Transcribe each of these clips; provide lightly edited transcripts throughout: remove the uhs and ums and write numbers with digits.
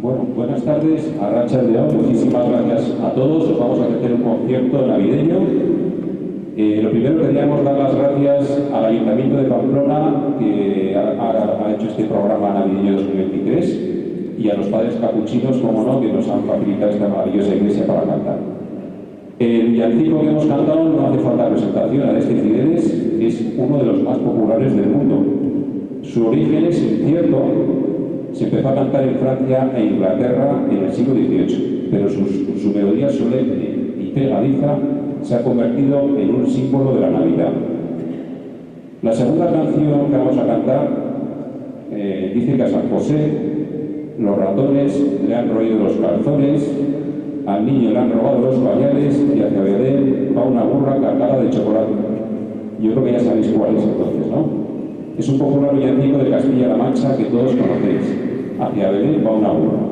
Bueno, buenas tardes, Arratsaldeon, muchísimas gracias a todos. Os vamos a hacer un concierto navideño. Lo primero queríamos dar las gracias al Ayuntamiento de Pamplona, que ha hecho este programa navideño 2023, y a los padres capuchinos, como no, que nos han facilitado esta maravillosa iglesia para cantar. El villancico que hemos cantado no hace falta presentación, a este Fideles es uno de los más populares del mundo. Su origen es incierto. Se empezó a cantar en Francia e Inglaterra en el siglo XVIII, pero su melodía solemne y pegadiza se ha convertido en un símbolo de la Navidad. La segunda canción que vamos a cantar dice que a San José los ratones le han roído los calzones, al niño le han robado los pañales y hacia Belén va una burra cargada de chocolate. Yo creo que ya sabéis cuál es entonces, ¿no? Es un popular villancico de Castilla-La Mancha que todos conocéis. Hacia Belén va una burra.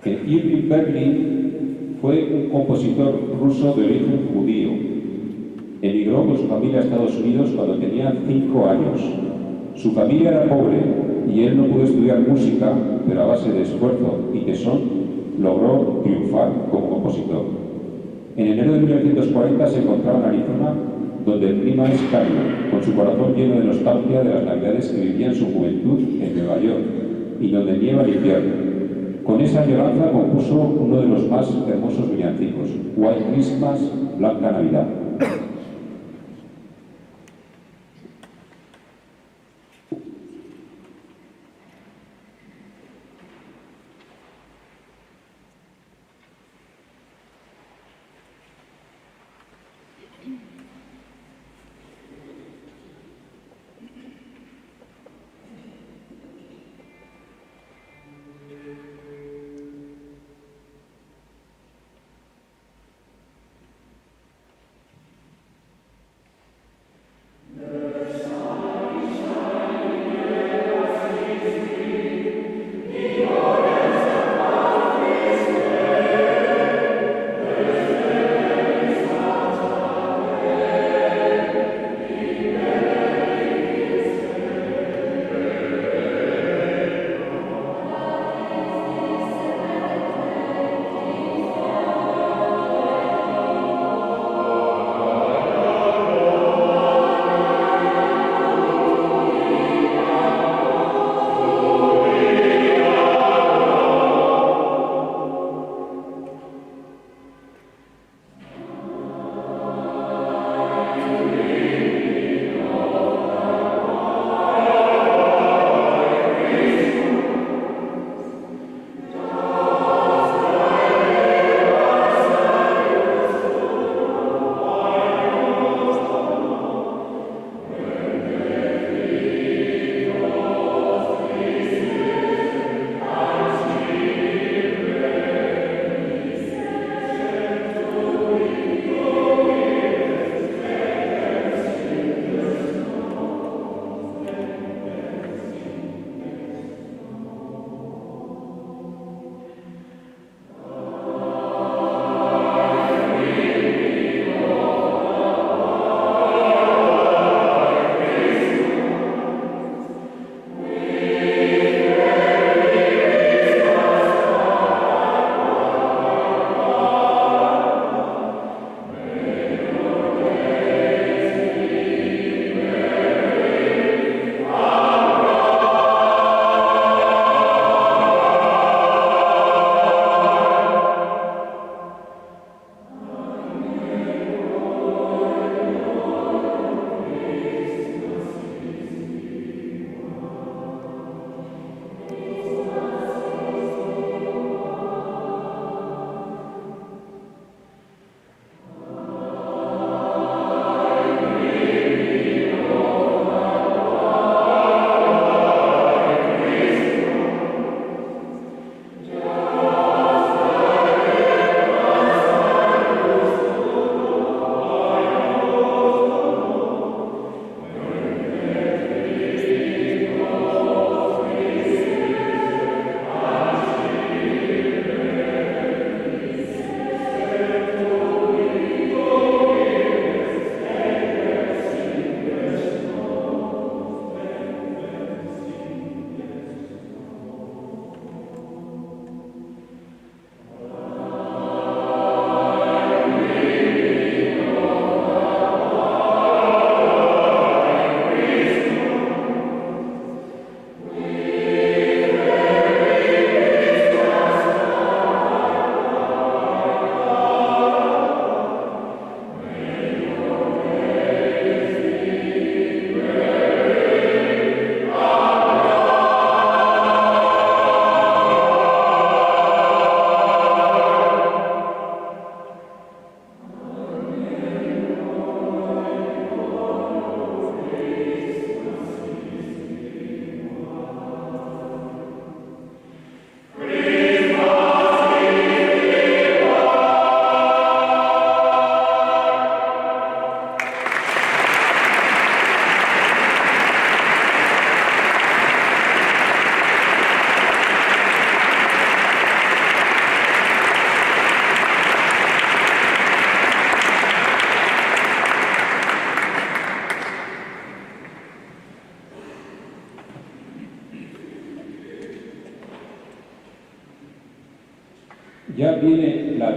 Irving Berlin fue un compositor ruso de origen judío. Emigró con su familia a Estados Unidos cuando tenía 5 años. Su familia era pobre y él no pudo estudiar música, pero a base de esfuerzo y tesón logró triunfar como compositor. En enero de 1940 se encontraba en Arizona, donde el clima es cálido, con su corazón lleno de nostalgia de las navidades que vivía en su juventud en Nueva York y donde nieva el invierno. Con esa añoranza compuso uno de los más hermosos villancicos, White Christmas, Blanca Navidad.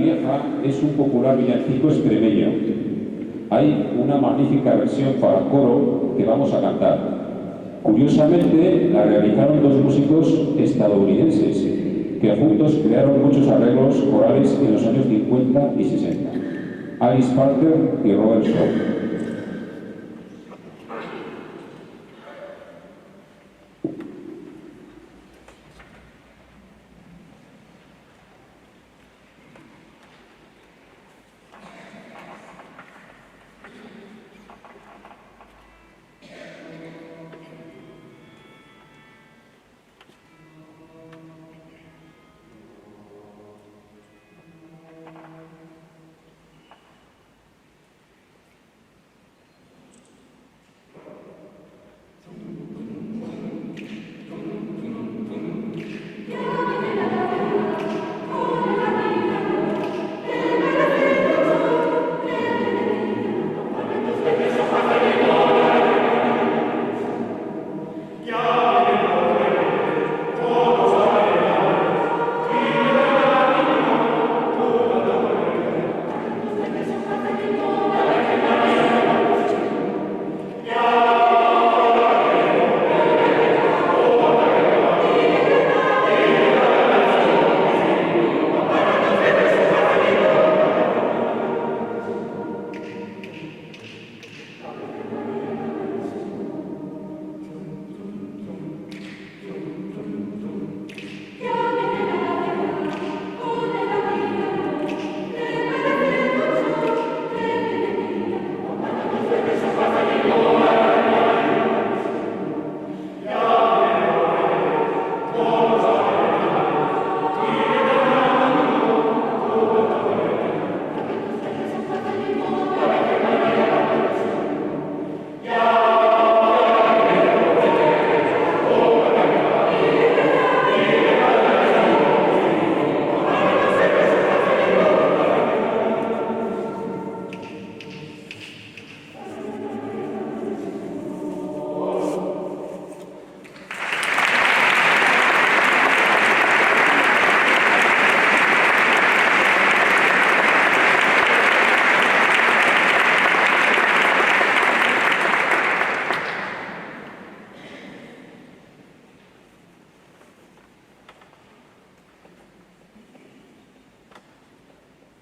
Vieja es un popular villancico extremeño. Hay una magnífica versión para coro que vamos a cantar. Curiosamente, la realizaron dos músicos estadounidenses que juntos crearon muchos arreglos corales en los años 50 y 60. Alice Parker y Robert Shaw.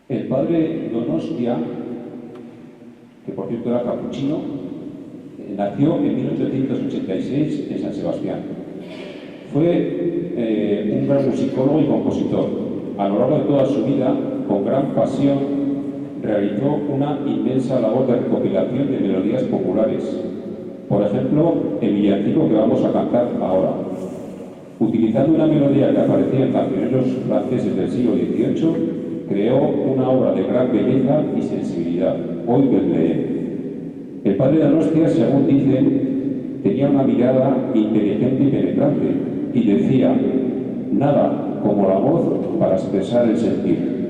El padre Donostia, que por cierto era capuchino, nació en 1886 en San Sebastián. Fue un gran musicólogo y compositor. A lo largo de toda su vida, con gran pasión, realizó una inmensa labor de recopilación de melodías populares. Por ejemplo, el villancico que vamos a cantar ahora. Utilizando una melodía que aparecía en cancioneros franceses del siglo XVIII, creó una obra de gran belleza y sensibilidad, Hoy Betlehem. El padre Donostia, según dicen, tenía una mirada inteligente y penetrante y decía, nada como la voz para expresar el sentir.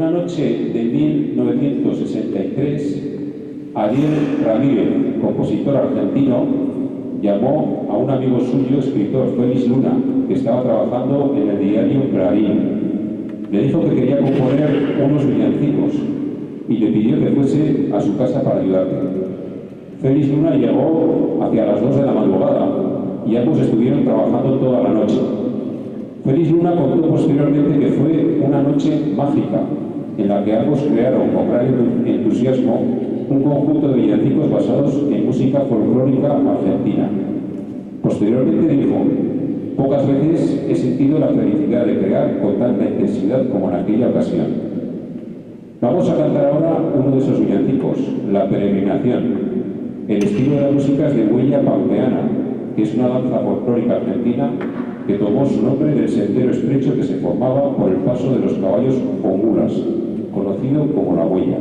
Una noche de 1963, Ariel Ramírez, compositor argentino, llamó a un amigo suyo, escritor, Félix Luna, que estaba trabajando en el diario Clarín. Le dijo que quería componer unos villancicos y le pidió que fuese a su casa para ayudarle. Félix Luna llegó hacia las 2 de la madrugada y ambos estuvieron trabajando toda la noche. Félix Luna contó posteriormente que fue una noche mágica en la que ambos crearon con gran entusiasmo un conjunto de villancicos basados en música folclórica argentina. Posteriormente dijo: pocas veces he sentido la felicidad de crear con tanta intensidad como en aquella ocasión. Vamos a cantar ahora uno de esos villancicos, La Peregrinación. El estilo de la música es de huella pampeana, que es una danza folclórica argentina que tomó su nombre del sendero estrecho que se formaba por el paso de los caballos o mulas, conocido como la huella.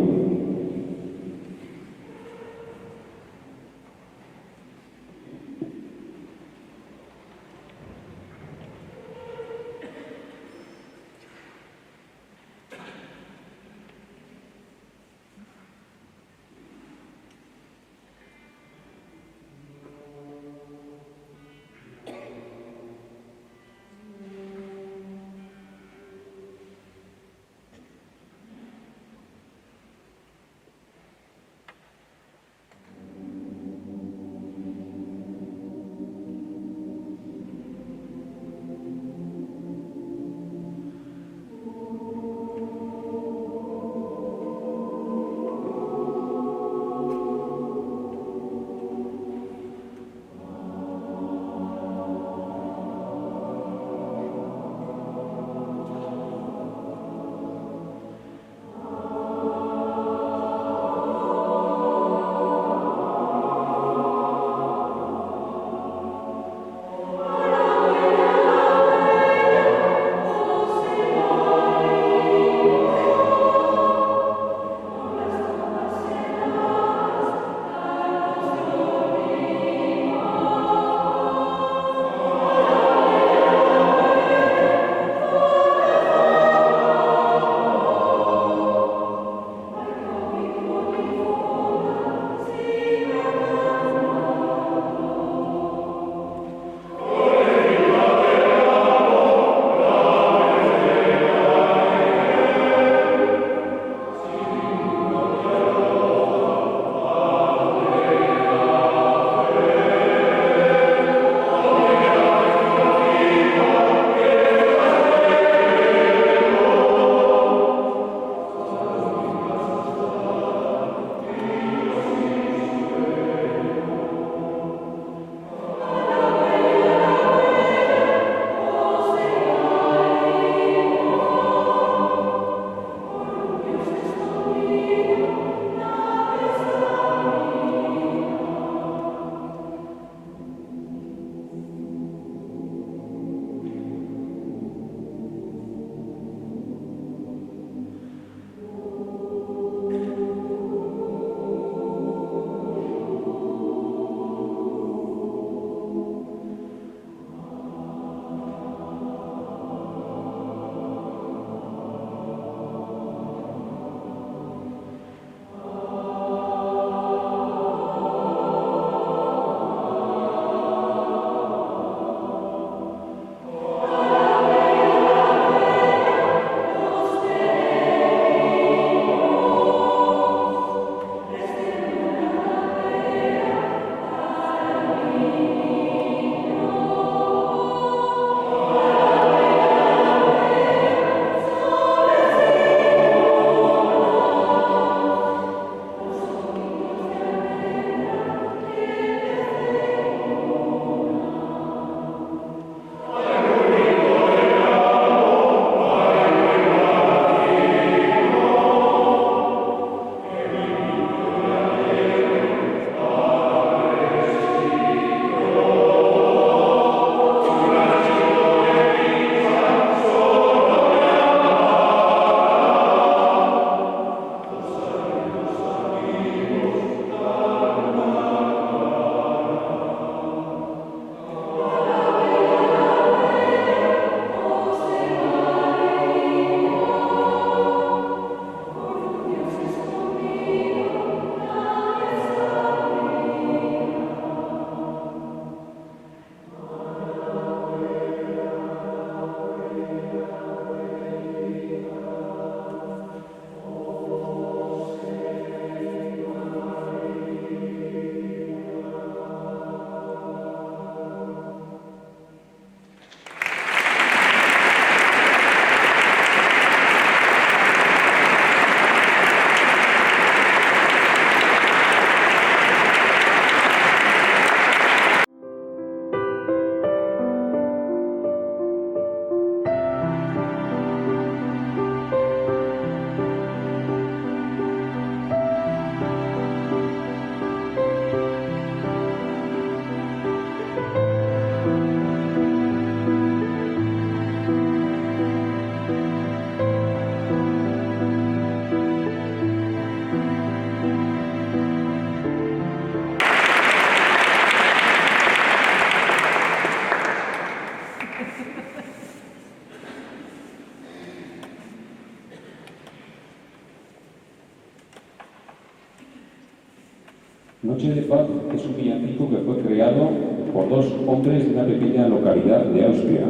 Noche de Paz es un villancico que fue creado por dos hombres de una pequeña localidad de Austria.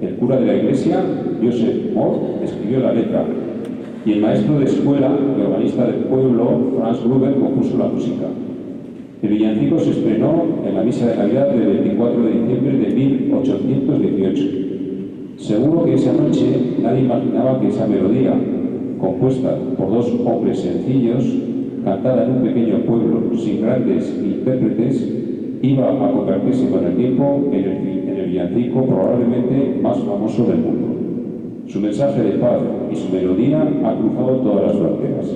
El cura de la iglesia, Joseph Mohr, escribió la letra y el maestro de escuela y organista del pueblo, Franz Gruber, compuso la música. El villancico se estrenó en la misa de Navidad del 24 de diciembre de 1818. Seguro que esa noche nadie imaginaba que esa melodía, compuesta por dos hombres sencillos, cantada en un pequeño pueblo sin grandes intérpretes, iba a convertirse con el tiempo en el villancico probablemente más famoso del mundo. Su mensaje de paz y su melodía ha cruzado todas las fronteras.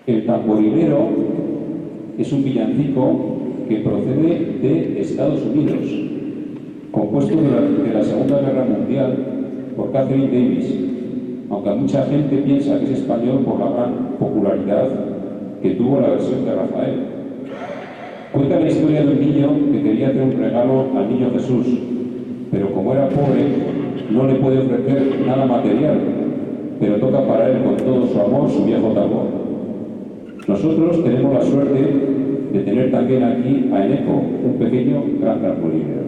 El tamborilero es un villancico que procede de Estados Unidos, compuesto durante la Segunda Guerra Mundial por Catherine Davis, aunque mucha gente piensa que es español por la gran popularidad que tuvo la versión de Rafael. Cuenta la historia de un niño que quería hacer un regalo al niño Jesús, pero como era pobre, no le puede ofrecer nada material, pero toca para él con todo su amor su viejo tambor. Nosotros tenemos la suerte de tener también aquí a Eneco, un pequeño gran trampolín.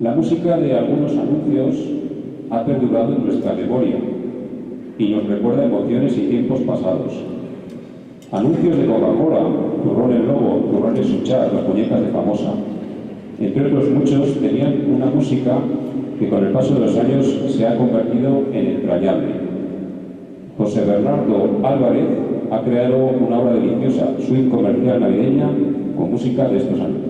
La música de algunos anuncios ha perdurado en nuestra memoria y nos recuerda emociones y tiempos pasados. Anuncios de Coca-Cola, Turrones Lobo, Turrones Suchar, las muñecas de Famosa, entre otros muchos, tenían una música que con el paso de los años se ha convertido en entrañable. José Bernardo Álvarez ha creado una obra deliciosa, suite comercial navideña, con música de estos anuncios.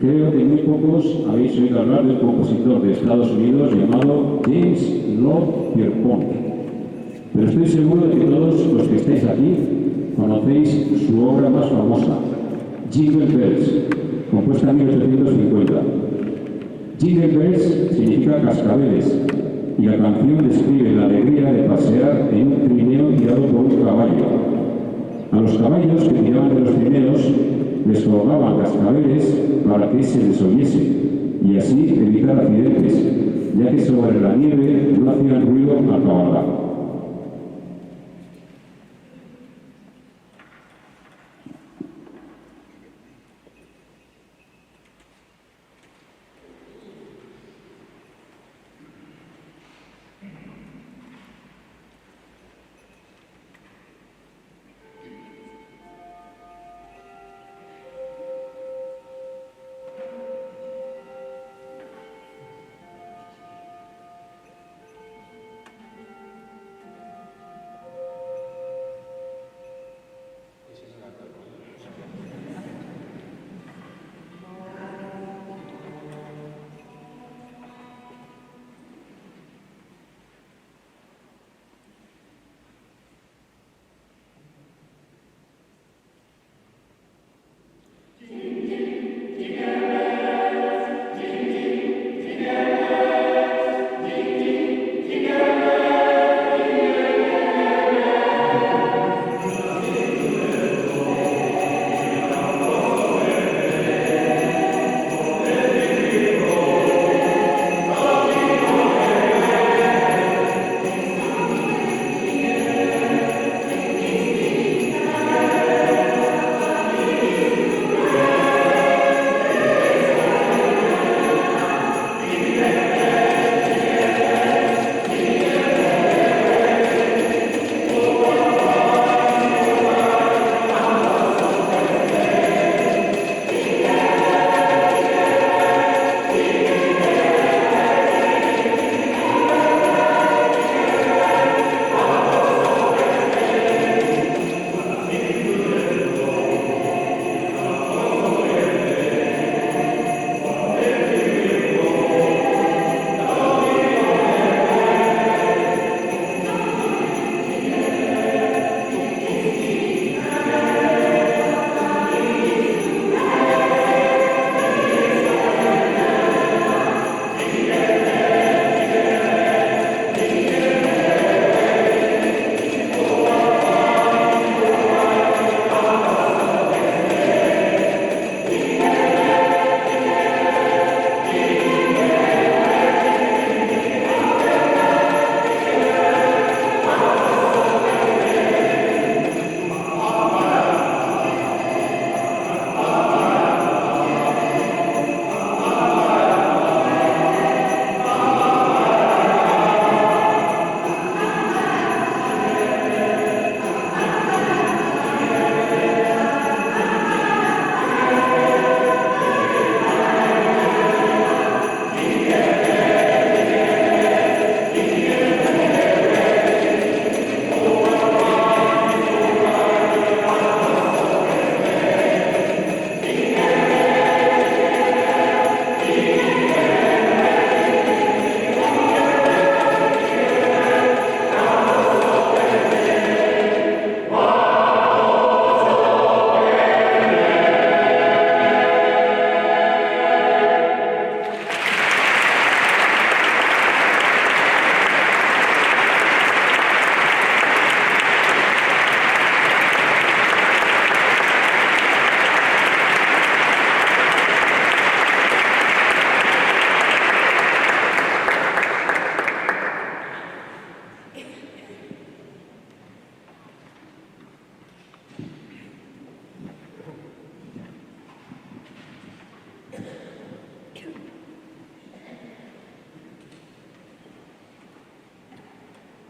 Creo que muy pocos habéis oído hablar de un compositor de Estados Unidos llamado James Lord Pierpont. Pero estoy seguro de que todos los que estáis aquí conocéis su obra más famosa, Jingle Bells, compuesta en 1850. Jingle Bells significa cascabeles, y la canción describe la alegría de pasear en un trineo tirado por un caballo. A los caballos que tiraban de los trineos les colgaban cascabeles para que se les oyese y así evitar accidentes, ya que sobre la nieve no hacían ruido al cabalgar.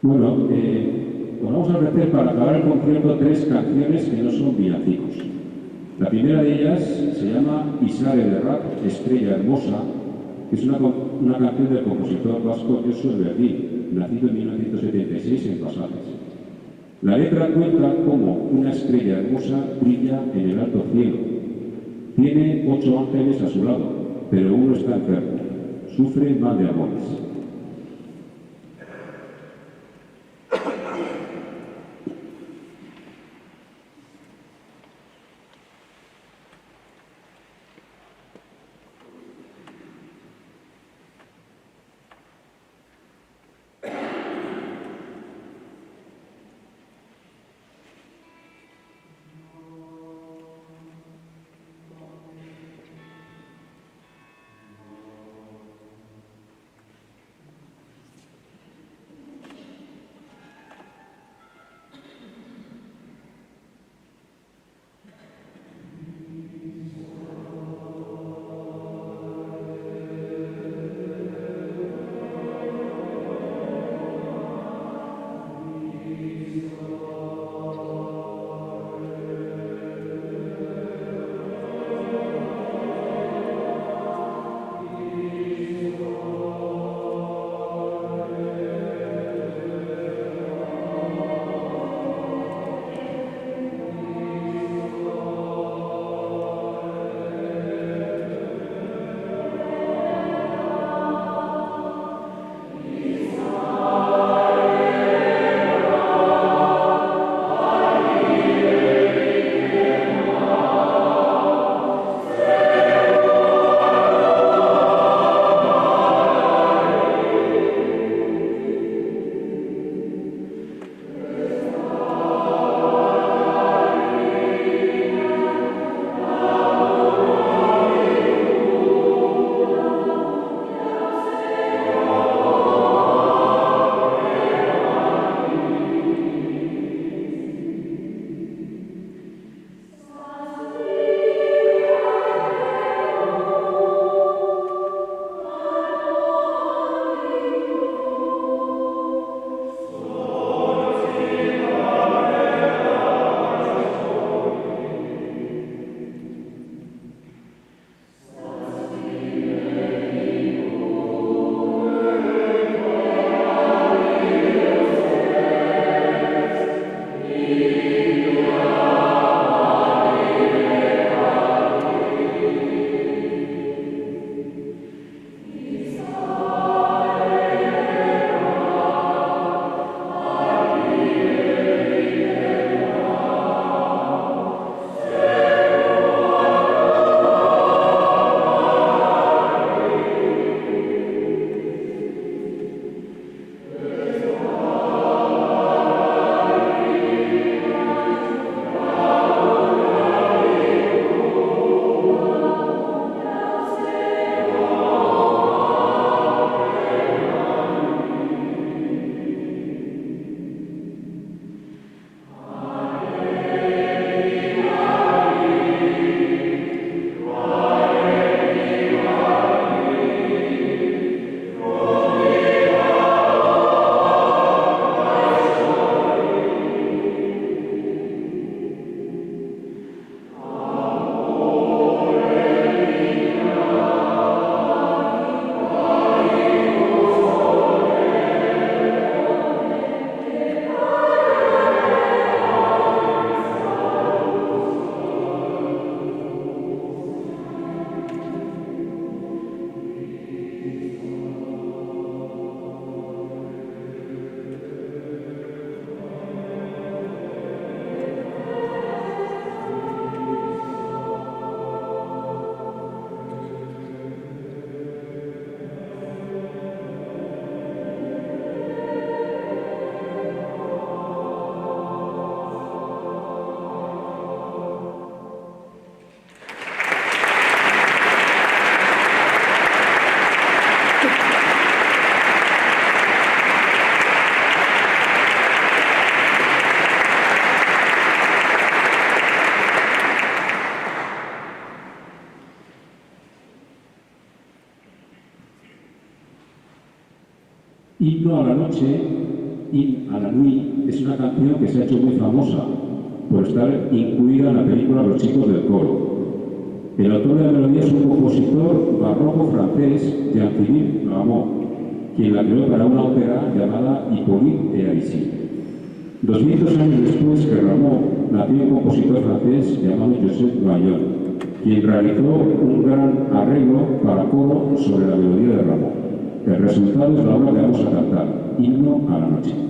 Bueno, os vamos a ofrecer para acabar el concierto 3 canciones que no son villancicos. La primera de ellas se llama Isare de Rap, Estrella Hermosa, que es una canción del compositor vasco Josu Verdí, nacido en 1976 en Pasajes. La letra cuenta cómo una estrella hermosa brilla en el alto cielo. Tiene 8 ángeles a su lado, pero uno está enfermo. Sufre mal de amores. Himno a la noche In a la Nuit es una canción que se ha hecho muy famosa por estar incluida en la película Los chicos del coro. El autor de la melodía es un compositor barroco francés, Jean-Philippe Rameau, quien la creó para una ópera llamada Hippolyte et Aïssi. 200 años después que Rameau, nació un compositor francés llamado Joseph Doyon, quien realizó un gran arreglo para coro sobre la melodía de Rameau. El resultado es la obra que vamos a cantar, Himno a la noche.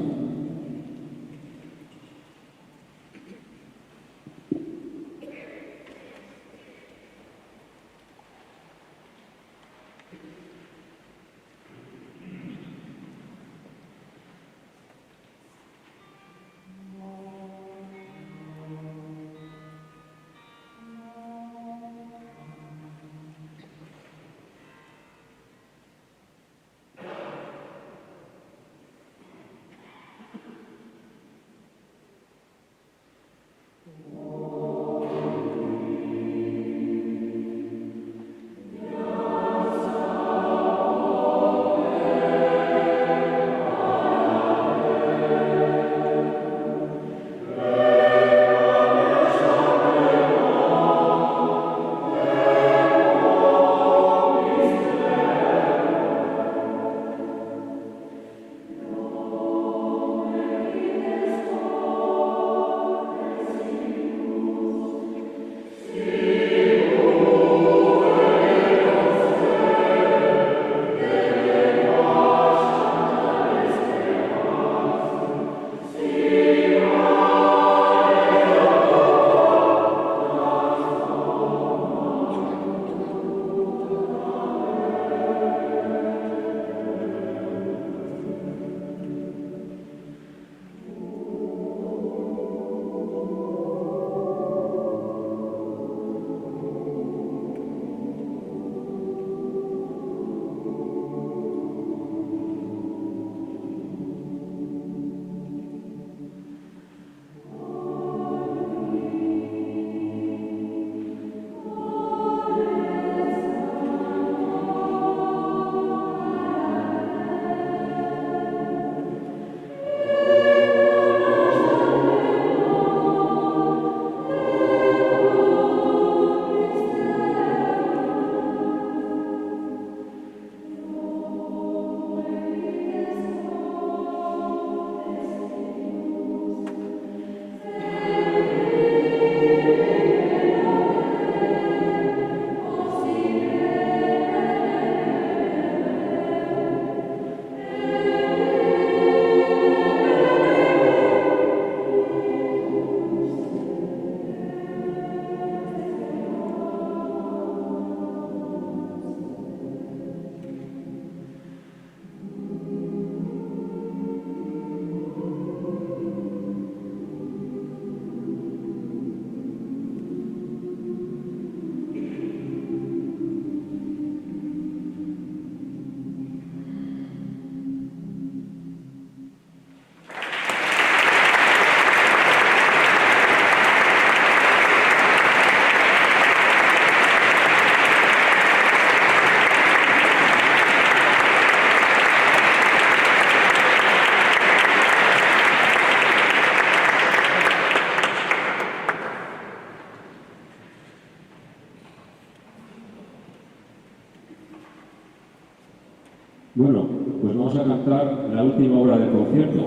Bueno, pues vamos a cantar la última obra del concierto.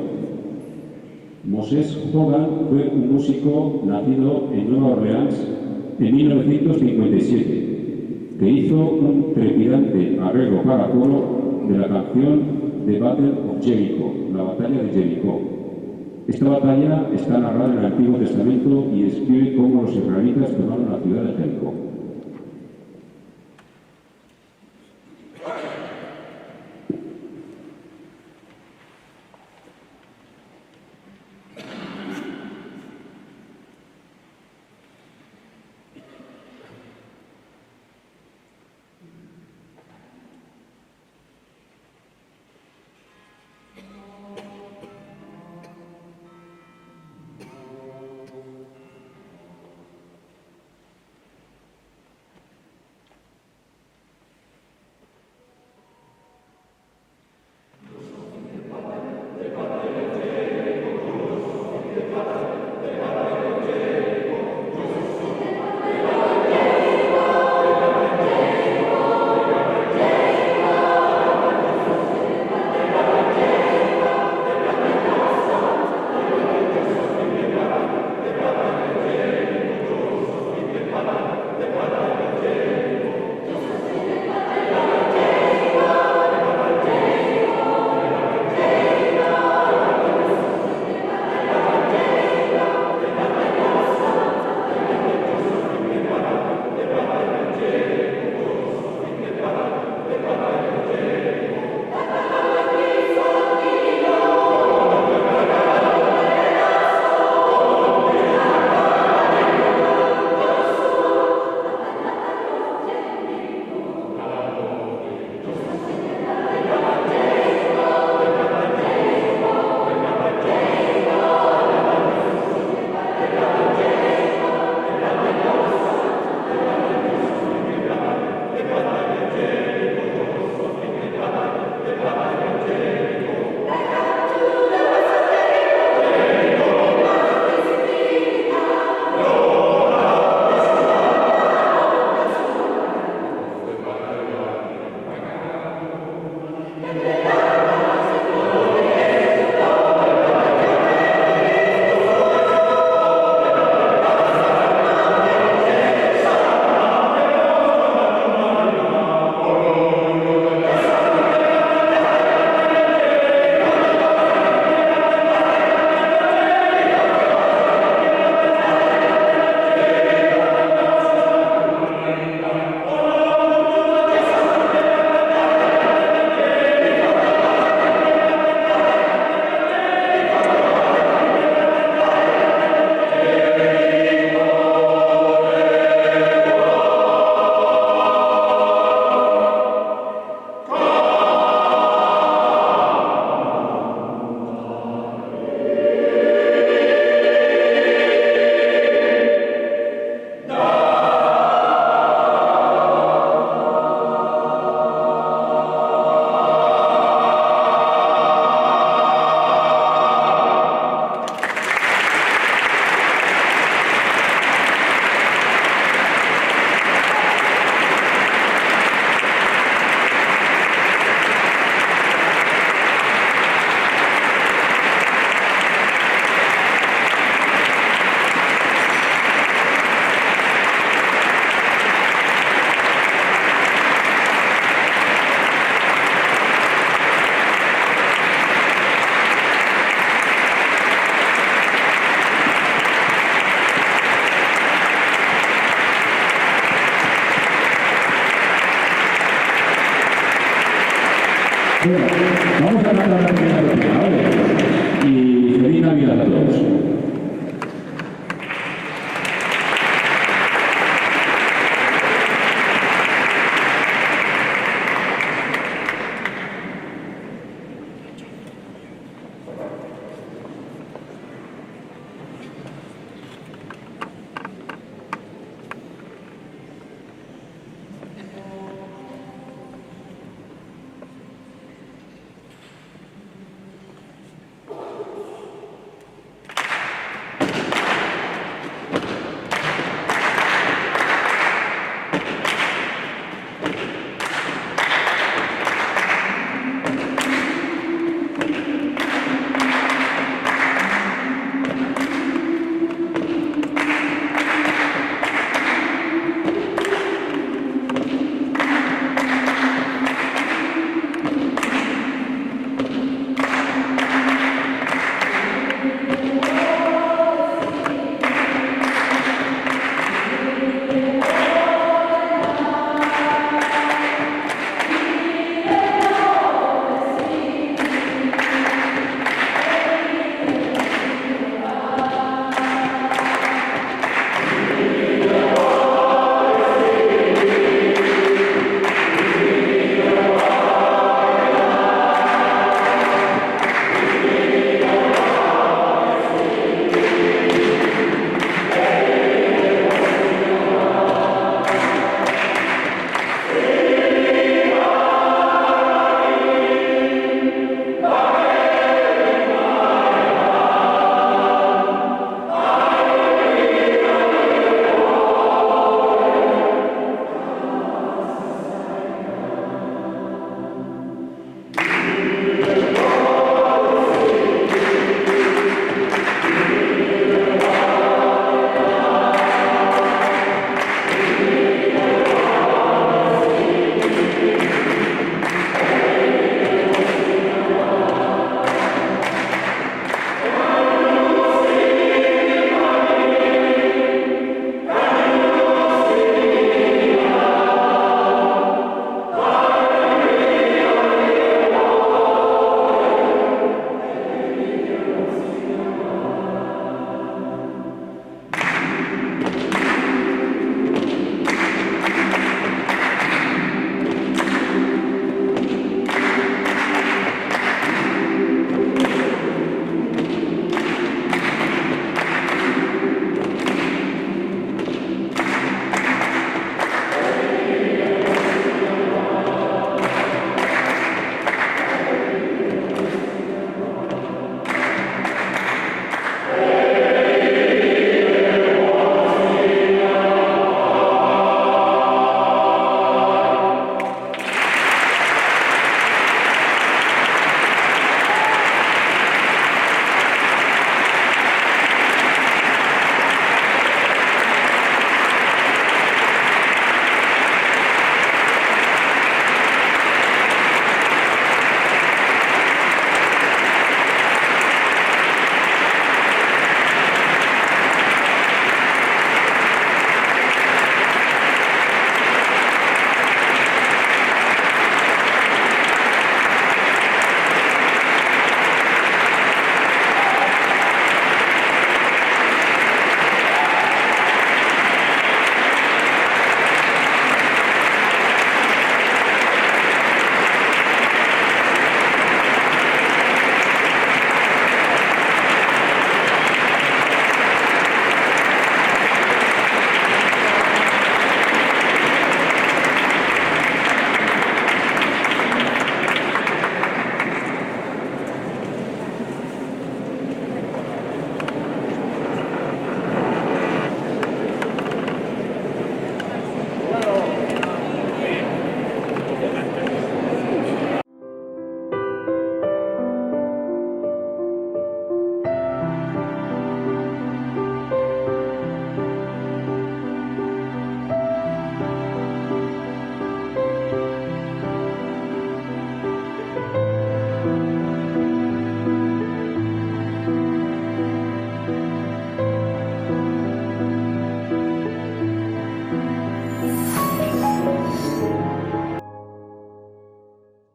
Moses Hogan fue un músico nacido en Nueva Orleans en 1957, que hizo un trepidante arreglo para coro de la canción The Battle of Jericho, la batalla de Jericó. Esta batalla está narrada en el Antiguo Testamento y describe cómo los israelitas tomaron la ciudad de Jericó. Bueno, vamos a cantar la primera canción.